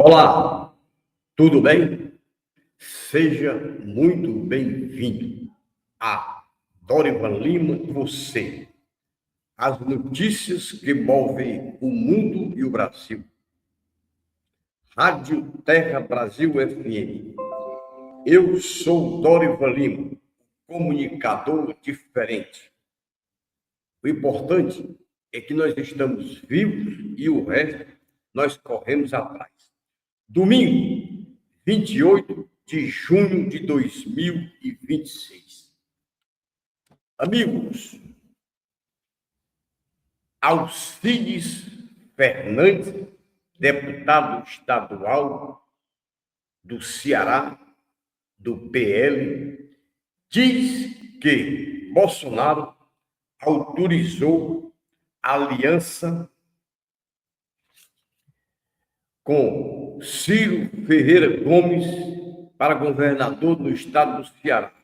Olá, tudo bem? Seja muito bem-vindo a Dorival Lima e você. As notícias que movem o mundo e o Brasil. Rádio Terra Brasil FM. Eu sou Dorival Lima, comunicador diferente. O importante é que nós estamos vivos e o resto nós corremos atrás. Domingo, 28 de junho de 2026. Amigos, Alcides Fernandes, deputado estadual do Ceará, do PL, diz que Bolsonaro autorizou a aliança com Ciro Ferreira Gomes para governador do estado do Ceará.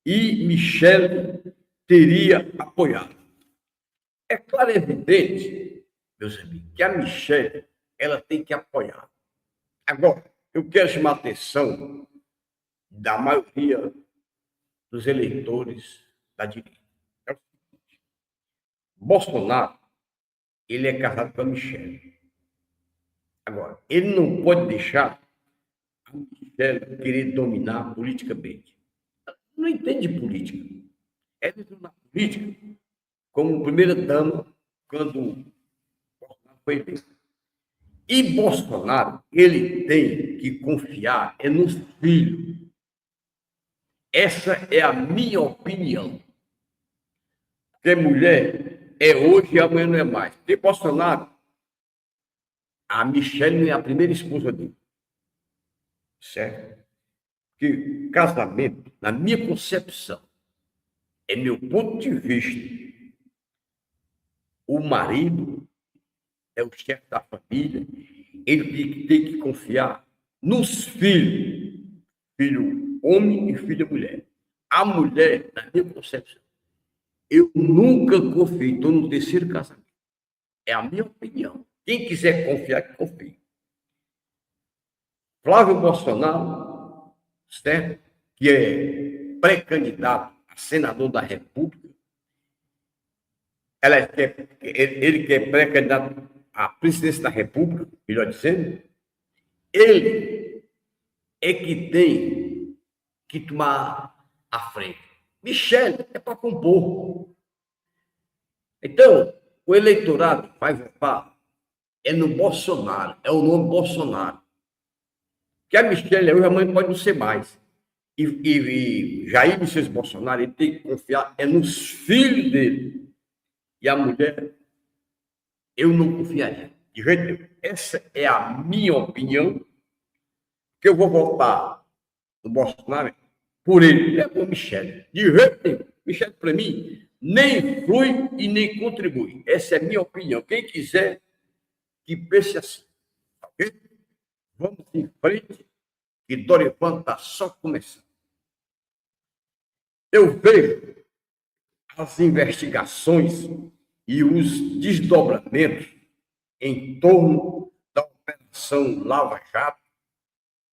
E Michele teria apoiado. É claro e evidente, meus amigos, que a Michele, ela tem que apoiar. Agora, eu quero chamar a atenção da maioria dos eleitores da direita. É o seguinte: Bolsonaro, ele é casado com a Michele. Agora, ele não pode deixar a Michele querer dominar politicamente. Ela não entende política. Ela entrou na política como primeira-dama quando Bolsonaro foi eleito. E Bolsonaro, ele tem que confiar nos filhos. Essa é a minha opinião. Porque mulher é hoje e amanhã não é mais. Porque Bolsonaro, a Michele não é a primeira esposa dele. Certo? Porque casamento, na minha concepção, é meu ponto de vista, o marido é o chefe da família, ele tem que confiar nos filhos, filho homem e filha mulher. A mulher, na minha concepção, eu nunca confio, estou no terceiro casamento. É a minha opinião. Quem quiser confiar, que confie. Flávio Bolsonaro, certo? Que é pré-candidato a senador da República, ele que é pré-candidato à presidência da República, melhor dizendo, ele é que tem que tomar a frente. Michele é para compor. Então, o eleitorado vai votar é no Bolsonaro, é o nome Bolsonaro. Que a Michele hoje, a mãe pode não ser mais. E Jair Messias Bolsonaro, ele tem que confiar nos filhos dele. E a mulher, eu não confiaria. De jeito nenhum. Essa é a minha opinião, que eu vou votar no Bolsonaro por ele, é por Michele. De jeito nenhum. Michele, para mim, nem flui e nem contribui. Essa é a minha opinião. Quem quiser que pense assim. Ok? Vamos em frente, que Dorival está só começando. Eu vejo as investigações e os desdobramentos em torno da Operação Lava Jato,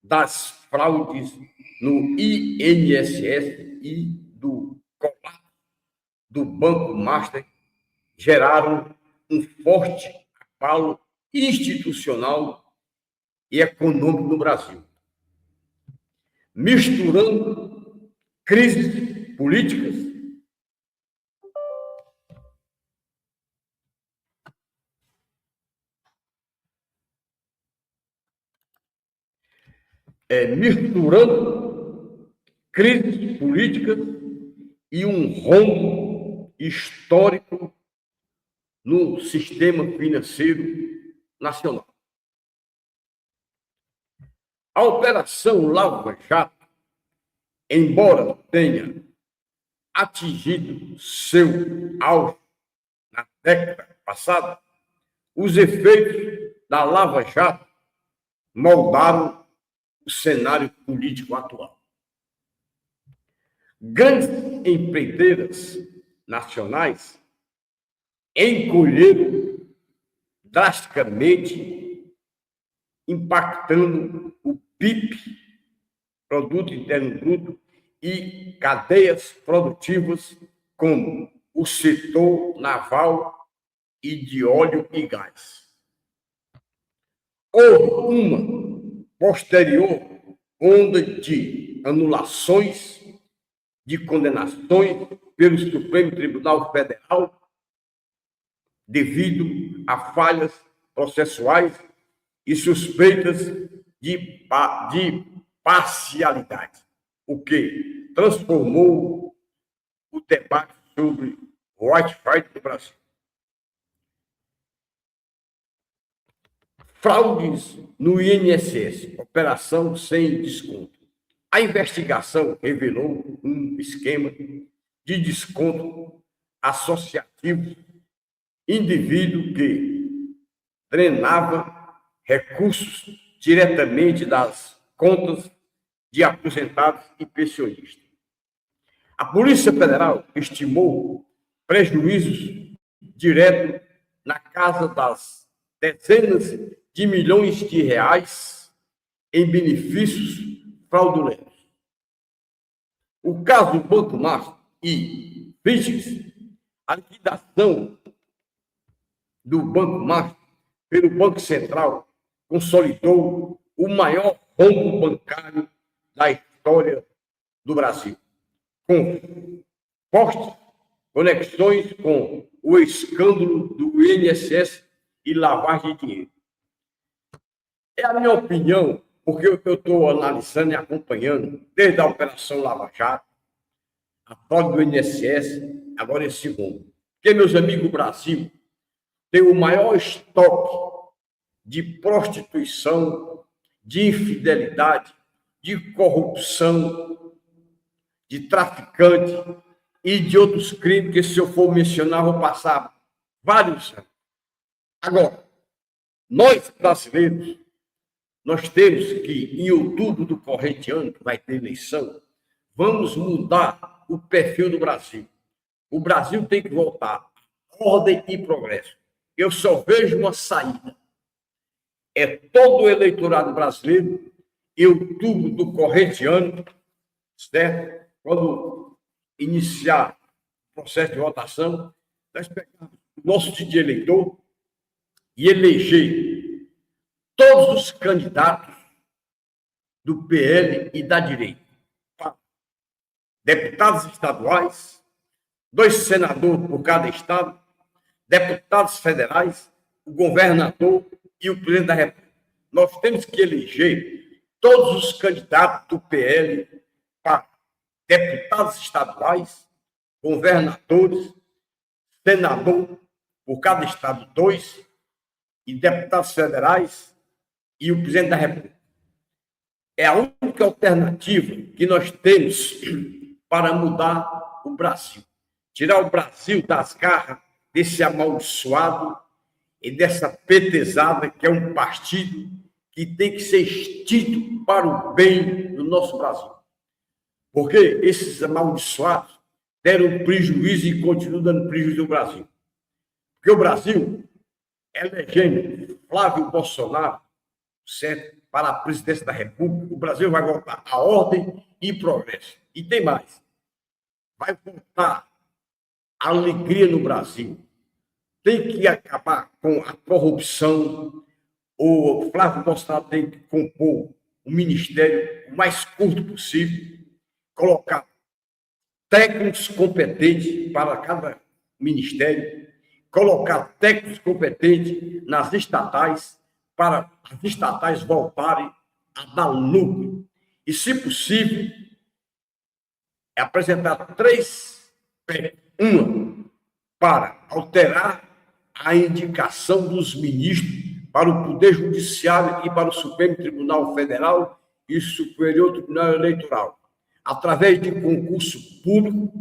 das fraudes no INSS e do colapso do Banco Master, geraram um forte abalo institucional e econômico no Brasil, misturando crises políticas, e um rombo histórico no sistema financeiro nacional. A Operação Lava Jato, embora tenha atingido seu auge na década passada, os efeitos da Lava Jato moldaram o cenário político atual. Grandes empreiteiras nacionais encolheram drasticamente impactando o PIB, Produto Interno Bruto, e cadeias produtivas como o setor naval e de óleo e gás. Houve uma posterior onda de anulações, de condenações pelo Supremo Tribunal Federal devido a falhas processuais e suspeitas de parcialidade, o que transformou o debate sobre o Wi-Fi do Brasil. Fraudes no INSS, operação sem desconto. A investigação revelou um esquema de desconto associativo indivíduo que drenava recursos diretamente das contas de aposentados e pensionistas. A Polícia Federal estimou prejuízos diretos na casa das dezenas de milhões de reais em benefícios fraudulentos. O caso do Banco Master e Fitch, a liquidação do Banco Master pelo Banco Central consolidou o maior rombo bancário da história do Brasil, com fortes conexões com o escândalo do INSS e lavagem de dinheiro. É a minha opinião, porque eu estou analisando e acompanhando desde a Operação Lava Jato, a fraude do INSS, agora esse rombo. Porque, meus amigos, o Brasil tem o maior estoque de prostituição, de infidelidade, de corrupção, de traficante e de outros crimes que, se eu for mencionar, vou passar vários anos. Agora, nós brasileiros, nós temos que, em outubro do corrente ano, que vai ter eleição, vamos mudar o perfil do Brasil. O Brasil tem que voltar à ordem e progresso. Eu só vejo uma saída. É todo o eleitorado brasileiro, em outubro do corrente ano, certo? Quando iniciar o processo de votação, nós pegamos o nosso dia de eleitor e eleger todos os candidatos do PL e da direita. Deputados estaduais, 2 senadores por cada estado, deputados federais, o governador e o presidente da República. Nós temos que eleger todos os candidatos do PL para deputados estaduais, governadores, senador por cada estado 2, e deputados federais e o presidente da República. É a única alternativa que nós temos para mudar o Brasil. Tirar o Brasil das garras desse amaldiçoado e dessa petezada que é um partido que tem que ser extinto para o bem do nosso Brasil. Porque esses amaldiçoados deram prejuízo e continuam dando prejuízo ao Brasil. Porque o Brasil, elegendo Flávio Bolsonaro, certo, para a presidência da República, o Brasil vai voltar à ordem e progresso. E tem mais. Vai voltar a alegria no Brasil. Tem que acabar com a corrupção. O Flávio Bolsonaro tem que compor o ministério o mais curto possível, colocar técnicos competentes para cada ministério, colocar técnicos competentes nas estatais, para as estatais voltarem a dar lucro. E, se possível, apresentar 3 PEC. Uma, para alterar a indicação dos ministros para o Poder Judiciário e para o Supremo Tribunal Federal e Superior Tribunal Eleitoral, através de concurso público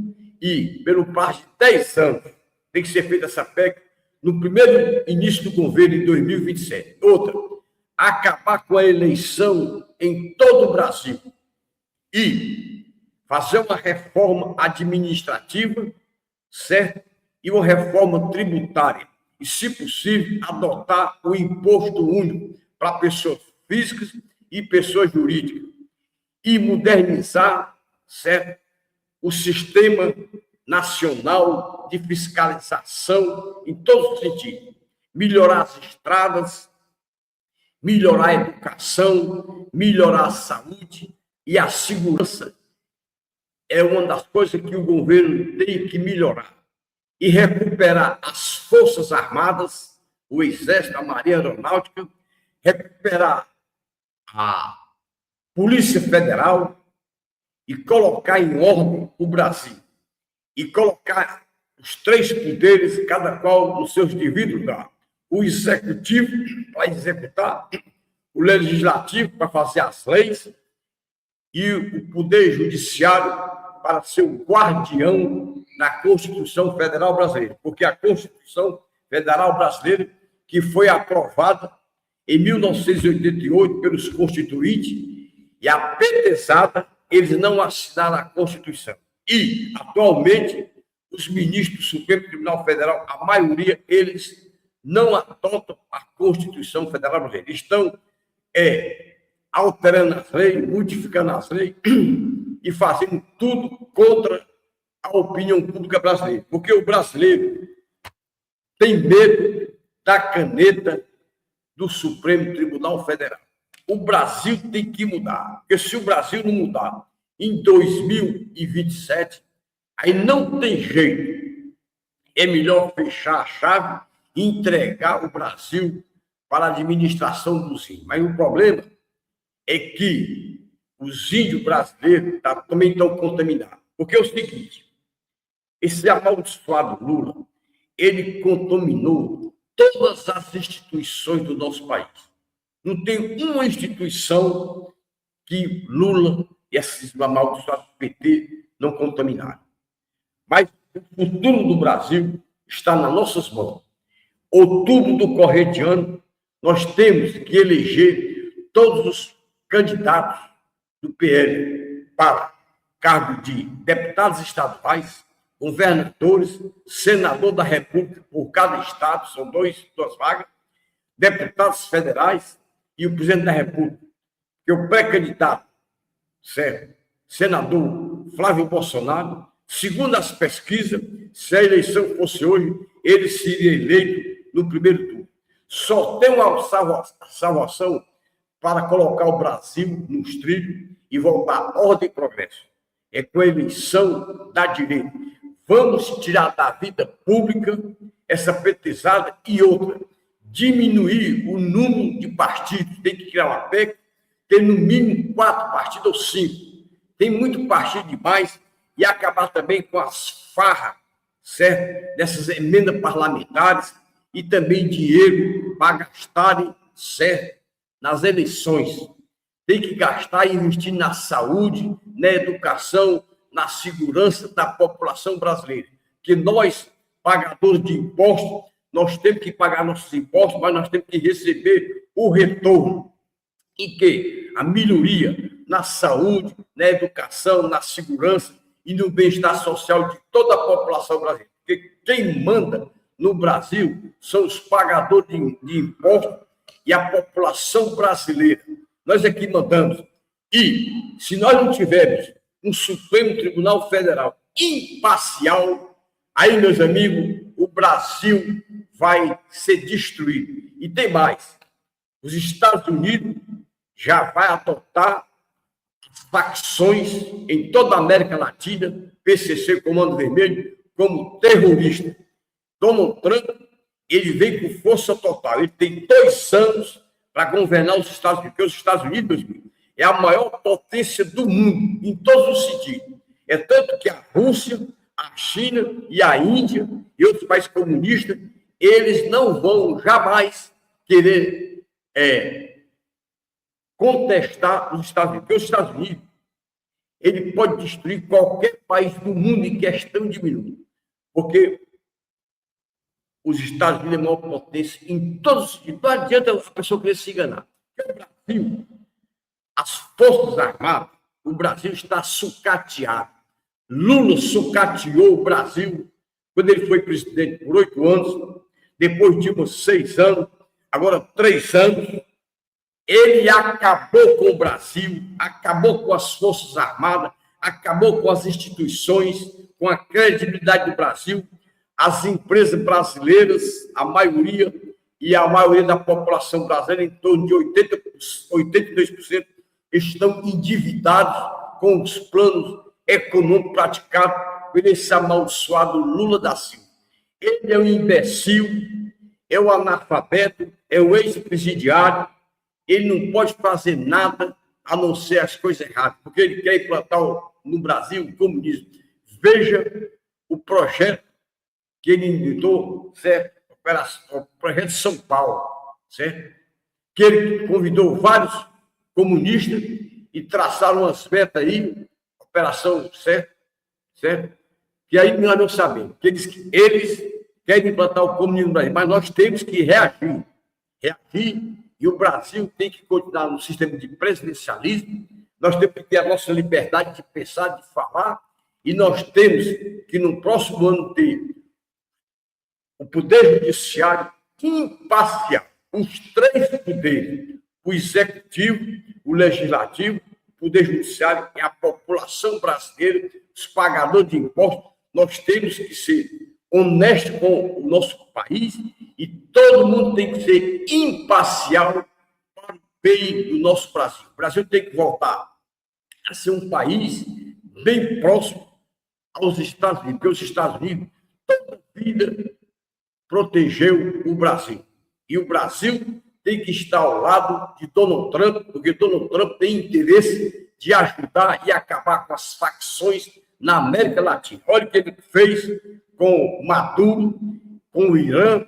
e, pelo prazo de 10 anos, tem que ser feita essa PEC no primeiro início do governo, em 2027. Outra, acabar com a eleição em todo o Brasil e fazer uma reforma administrativa, certo? E uma reforma tributária. E, se possível, adotar o imposto único para pessoas físicas e pessoas jurídicas, e modernizar, certo, o sistema nacional de fiscalização em todos os sentidos, melhorar as estradas, melhorar a educação, melhorar a saúde e a segurança. É uma das coisas que o governo tem que melhorar. E recuperar as Forças Armadas, o Exército, a Marinha Aeronáutica, recuperar a Polícia Federal e colocar em ordem o Brasil. E colocar os três poderes, cada qual nos seus devidos lugares. O Executivo para executar, o Legislativo para fazer as leis e o Poder Judiciário para ser o guardião da Constituição Federal Brasileira, porque a Constituição Federal Brasileira, que foi aprovada em 1988 pelos constituintes, e a petezada, eles não assinaram a Constituição. E, atualmente, os ministros do Supremo Tribunal Federal, a maioria, eles não adotam a Constituição Federal Brasileira. Estão alterando as leis, modificando as leis e fazendo tudo contra a opinião pública brasileira. Porque o brasileiro tem medo da caneta do Supremo Tribunal Federal. O Brasil tem que mudar. Porque se o Brasil não mudar em 2027, aí não tem jeito. É melhor fechar a chave e entregar o Brasil para a administração dos índios. Mas o problema é que os índios brasileiros também estão contaminados. Porque é o seguinte, esse amaldiçoado Lula, ele contaminou todas as instituições do nosso país. Não tem uma instituição que Lula e esses amaldiçoados do PT não contaminaram. Mas o futuro do Brasil está nas nossas mãos. Outubro do corrente ano, nós temos que eleger todos os candidatos do PL para cargo de deputados estaduais, governadores, senador da República por cada estado, são duas vagas, deputados federais e o presidente da República, que o pré-candidato, certo, senador Flávio Bolsonaro, segundo as pesquisas, se a eleição fosse hoje, ele seria eleito no primeiro turno. Só tem uma salvação para colocar o Brasil nos trilhos e voltar à ordem e progresso. É com a eleição da direita. Vamos tirar da vida pública essa petezada e outra. Diminuir o número de partidos. Tem que criar uma PEC, ter no mínimo 4 partidos ou 5. Tem muito partido demais e acabar também com as farras, certo? Dessas emendas parlamentares e também dinheiro para gastarem, certo? Nas eleições. Tem que gastar e investir na saúde, na educação, na segurança da população brasileira. Que nós, pagadores de impostos, nós temos que pagar nossos impostos, mas nós temos que receber o retorno. E que a melhoria na saúde, na educação, na segurança e no bem-estar social de toda a população brasileira. Porque quem manda no Brasil são os pagadores de impostos e a população brasileira. Nós aqui mandamos. E se nós não tivermos um Supremo Tribunal Federal imparcial, aí, meus amigos, o Brasil vai ser destruído. E tem mais. Os Estados Unidos já vai adotar facções em toda a América Latina, PCC, Comando Vermelho, como terrorista. Donald Trump, ele vem com força total. Ele tem 2 anos para governar os Estados Unidos, porque os Estados Unidos, meus amigos, é a maior potência do mundo, em todos os sentidos. É tanto que a Rússia, a China e a Índia e outros países comunistas, eles não vão jamais querer contestar os Estados Unidos. Porque os Estados Unidos, ele pode destruir qualquer país do mundo em questão de minutos. Porque os Estados Unidos é a maior potência em todos os sentidos. Não adianta a pessoa querer se enganar. Porque o Brasil, as Forças Armadas, o Brasil está sucateado. Lula sucateou o Brasil quando ele foi presidente por 8 anos, depois Dilma 6 anos, agora 3 anos, Ele acabou com o Brasil, acabou com as Forças Armadas, acabou com as instituições, com a credibilidade do Brasil. As empresas brasileiras, a maioria da população brasileira, em torno de 82%, estão endividados com os planos econômicos praticados por esse amaldiçoado Lula da Silva. Ele é um imbecil, é um analfabeto, é um ex-presidiário. Ele não pode fazer nada a não ser as coisas erradas, porque ele quer implantar no Brasil o comunismo. Veja o projeto que ele inventou, certo? O projeto de São Paulo, certo? Que ele convidou vários comunistas e traçaram umas metas aí, operação, certo? Que aí nós não sabemos, que eles querem implantar o comunismo no Brasil, mas nós temos que reagir, e o Brasil tem que continuar no sistema de presidencialismo, nós temos que ter a nossa liberdade de pensar, de falar, e nós temos que no próximo ano ter o poder judiciário imparcial, os três poderes, o executivo, o legislativo, o poder judiciário e a população brasileira, os pagadores de impostos. Nós temos que ser honestos com o nosso país e todo mundo tem que ser imparcial para o bem do nosso Brasil. O Brasil tem que voltar a ser um país bem próximo aos Estados Unidos, porque os Estados Unidos toda a vida protegeu o Brasil. E o Brasil tem que estar ao lado de Donald Trump, porque Donald Trump tem interesse de ajudar e acabar com as facções na América Latina. Olha o que ele fez com Maduro, com o Irã,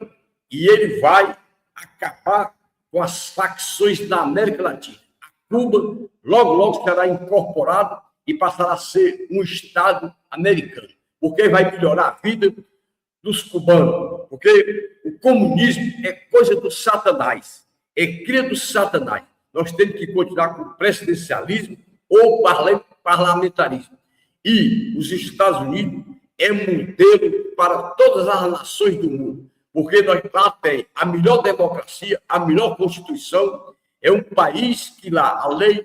e ele vai acabar com as facções na América Latina. A Cuba, logo será incorporado e passará a ser um Estado americano, porque vai melhorar a vida dos cubanos, porque o comunismo é coisa do Satanás, é cria do Satanás. Nós temos que continuar com o presidencialismo ou parlamentarismo. E os Estados Unidos é modelo para todas as nações do mundo, porque nós lá tem a melhor democracia, a melhor constituição, é um país que lá a lei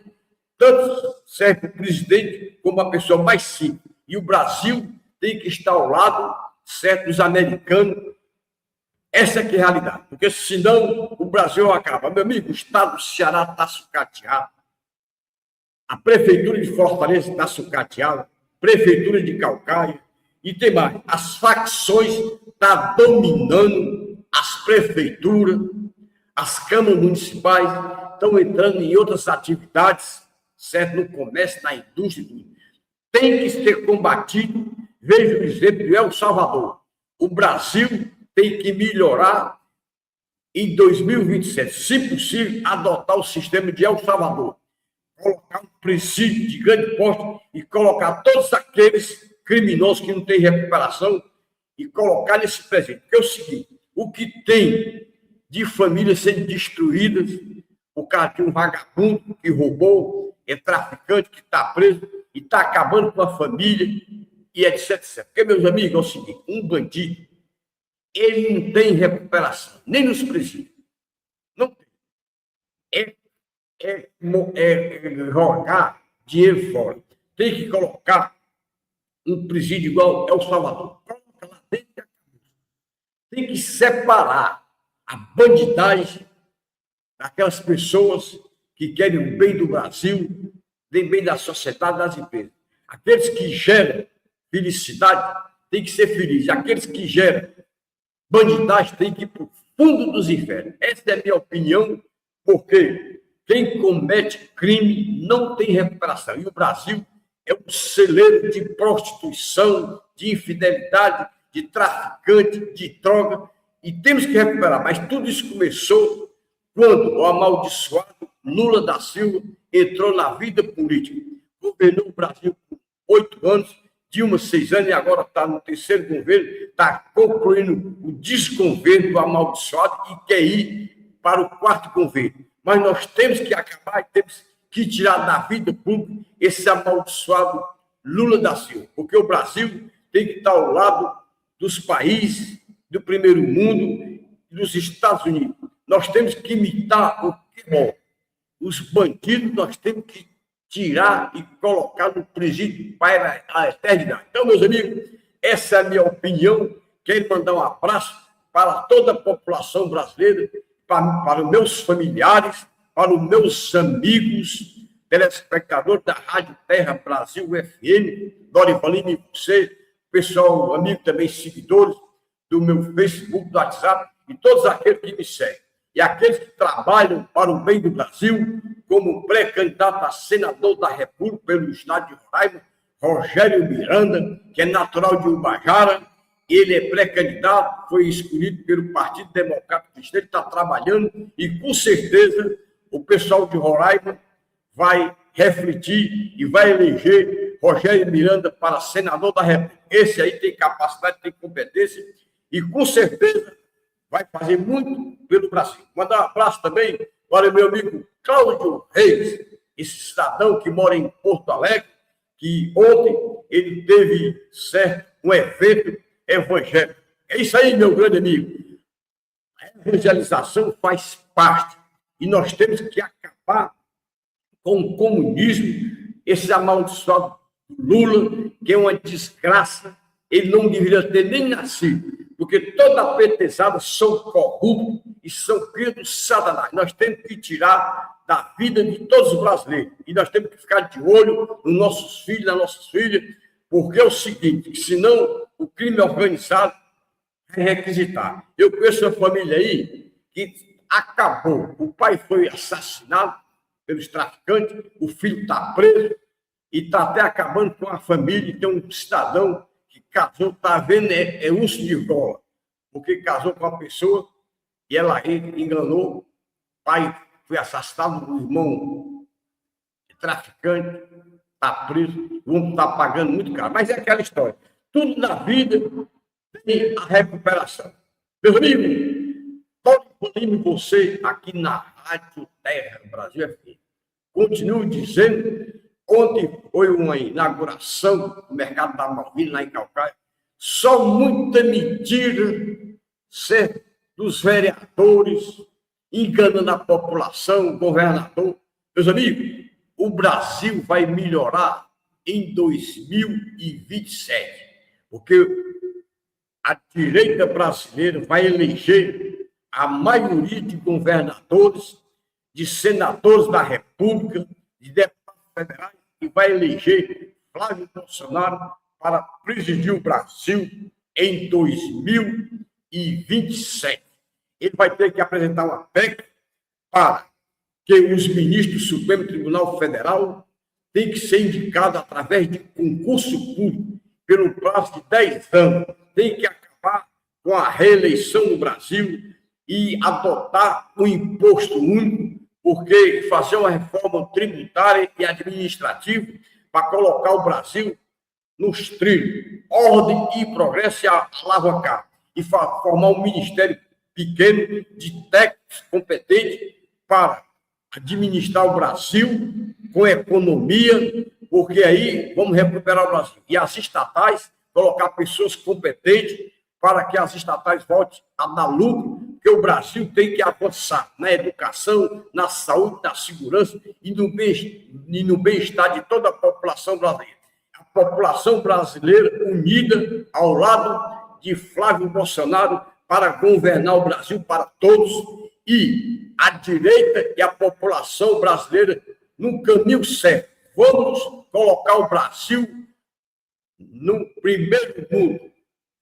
tanto serve para o presidente como a pessoa mais simples. E o Brasil tem que estar ao lado, certo, dos americanos. Essa é que é a realidade, porque senão o Brasil acaba. Meu amigo, o estado do Ceará está sucateado, a prefeitura de Fortaleza está sucateada, prefeitura de Calcaia, e tem mais, as facções estão dominando as prefeituras, as câmaras municipais estão entrando em outras atividades, certo? No comércio, na indústria, tem que ser combatido. Veja o exemplo de El Salvador. O Brasil tem que melhorar em 2027, se possível, adotar o sistema de El Salvador, colocar um presídio de grande porte e colocar todos aqueles criminosos que não têm recuperação e colocar nesse presídio. Porque é o seguinte, o que tem de famílias sendo destruídas, o cara tem um vagabundo que roubou, é traficante que está preso e está acabando com a família e etc. Porque, meus amigos, é o seguinte, um bandido, ele não tem recuperação, nem nos presídios. Não tem. Jogar dinheiro fora. Tem que colocar um presídio igual El Salvador. Coloca lá dentro da cabeça. Tem que separar a bandidagem daquelas pessoas que querem o bem do Brasil, bem da sociedade, das empresas. Aqueles que geram felicidade têm que ser felizes. Aqueles que geram bandidagem têm que ir para o fundo dos infernos. Essa é a minha opinião, porque quem comete crime não tem recuperação. E o Brasil é um celeiro de prostituição, de infidelidade, de traficante, de droga, e temos que recuperar. Mas tudo isso começou quando o amaldiçoado Lula da Silva entrou na vida política. Governou o Brasil por 8 anos, Dilma 6 anos, e agora está no terceiro governo, está concluindo o desgoverno do amaldiçoado e quer ir para o 4º governo. Mas nós temos que acabar e temos que tirar da vida pública esse amaldiçoado Lula da Silva, porque o Brasil tem que estar ao lado dos países do primeiro mundo e dos Estados Unidos. Nós temos que imitar o que é bom. os bandidos nós temos que tirar e colocar no presídio para a eternidade. Então, meus amigos, essa é a minha opinião. Quero mandar um abraço para toda a população brasileira, para os meus familiares, para os meus amigos, telespectadores da Rádio Terra Brasil FM, Dorivalino e você, pessoal, amigo também, seguidores do meu Facebook, do WhatsApp, e todos aqueles que me seguem. E aqueles que trabalham para o bem do Brasil, como pré-candidato a senador da República pelo estado de Roraima, Rogério Miranda, que é natural de Ubajara, ele é pré-candidato, foi escolhido pelo Partido Democrático Cristão, ele está trabalhando e, com certeza, o pessoal de Roraima vai refletir e vai eleger Rogério Miranda para senador da República. Esse aí tem capacidade, tem competência e, com certeza, vai fazer muito pelo Brasil. Mandar um abraço também para o meu amigo Cláudio Reis, esse cidadão que mora em Porto Alegre, que ontem ele teve um evento evangélico. É isso aí, meu grande amigo. A evangelização faz parte e nós temos que acabar com o comunismo, esse amaldiçoado Lula, que é uma desgraça, ele não deveria ter nem nascido, porque toda a petezada são corruptos e são crios do Satanás. Nós temos que tirar da vida de todos os brasileiros. E nós temos que ficar de olho nos nossos filhos, nas nossas filhas, porque é o seguinte, senão o crime organizado é requisitado. Eu conheço uma família aí que acabou. O pai foi assassinado pelos traficantes, o filho está preso e está até acabando com a família. Tem um cidadão que casou, está vendo, é urso de gola, porque casou com uma pessoa e ela enganou, o pai foi assassinado, o irmão traficante, está preso, vão estar pagando muito caro. Mas é aquela história, tudo na vida tem a recuperação. Meus amigos, estou você aqui na Rádio Terra Brasil FM. Continuo dizendo, ontem foi uma inauguração do mercado da Malvina, lá em Calcaia. Só muita mentira, certo? Dos vereadores, enganando a população, o governador. Meus amigos, o Brasil vai melhorar em 2027, porque a direita brasileira vai eleger a maioria de governadores, de senadores da República, de deputados federais, e vai eleger Flávio Bolsonaro para presidir o Brasil em 2027. Ele vai ter que apresentar uma PEC para que os ministros do Supremo Tribunal Federal tenham que ser indicados através de concurso público pelo prazo de 10 anos. Tem que acabar com a reeleição no Brasil e adotar um imposto único, porque fazer uma reforma tributária e administrativa para colocar o Brasil nos trilhos, ordem e progresso e alavancar, e formar um ministério pequeno de técnicos competentes para administrar o Brasil com economia, porque aí vamos recuperar o Brasil. E as estatais, colocar pessoas competentes para que as estatais voltem a dar lucro, porque o Brasil tem que avançar na educação, na saúde, na segurança e no bem-estar de toda a população brasileira. A população brasileira unida ao lado de Flávio Bolsonaro para governar o Brasil para todos, e a direita e a população brasileira no caminho certo. Vamos colocar o Brasil no primeiro mundo.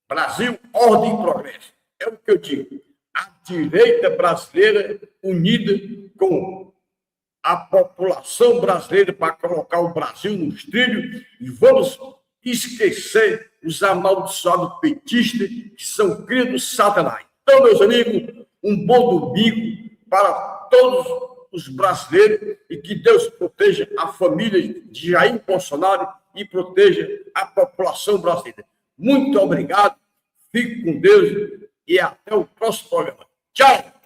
Brasil, ordem e progresso. É o que eu digo. A direita brasileira unida com a população brasileira para colocar o Brasil nos trilhos, e vamos esquecer os amaldiçoados petistas que são crios do Satanás. Então, meus amigos, um bom domingo para todos os brasileiros e que Deus proteja a família de Jair Bolsonaro e proteja a população brasileira. Muito obrigado, fique com Deus e até o próximo programa. Tchau!